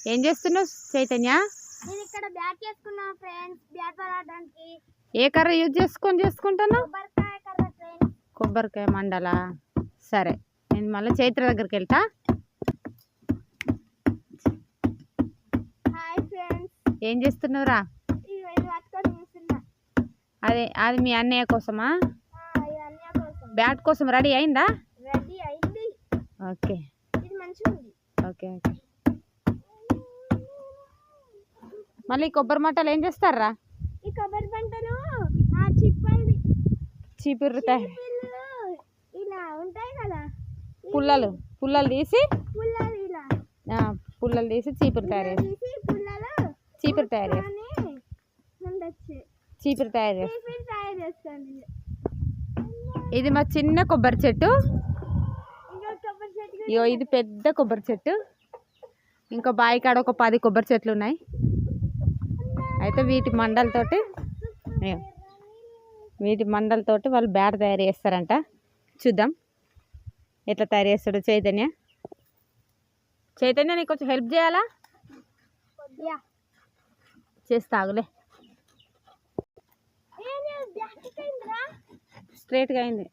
ఏం చేస్తున్నావు చైతన్య? నేను ఇక్కడ బ్యాట్ చేసుకున్నా ఫ్రెండ్స్, బ్యాట్ ఆడడానికి. ఏ కర్ర యూజ్ చేసుకుంటున్నావు? కొబ్బరికాయ కర్ర ఫ్రెండ్స్. కొబ్బరికాయ మండలా? సరే, నేను మళ్ళీ చైత్ర దగ్గరికి వెళ్తా. Hi friends. ఏం చేస్తున్నావురా? ఇది పట్టుకొని చూస్తున్నా. అది మీ అన్నయ్య కోసమా? ఇది అన్నయ్య కోసం. బ్యాట్ కోసం రెడీ అయిందా? రెడీ అయింది. ఓకే, ఇది మంచిగా ఉంది. Okay okay. మళ్ళీ కొబ్బరి మట్టలు ఏం చేస్తారా? ఈ కొబ్బరి పంటలు ఆ చిప్పలు చీపురుతాయి, ఇలా ఉంటాయి కదా, పుల్లలు తీసి పుల్లలు ఇలా పుల్లలు తీసి చీపురు తయారు చేసి చీపురు తయారు చేస్తాను. ఇది మా చిన్న కొబ్బరి చెట్టు. ఇగో ఇది పెద్ద కొబ్బరి చెట్టు. ఇంకా బావి కాడ ఒక 10 కొబ్బరి చెట్లు ఉన్నాయి. అయితే వీటి మండలతోటి వాళ్ళు బ్యాట్ తయారు చేస్తారంట. చూద్దాం ఎట్లా తయారు చేస్తాడు చైతన్య. నీకు కొంచెం హెల్ప్ చేయాలా? చేస్తాగులే. స్ట్రైట్గా అయింది.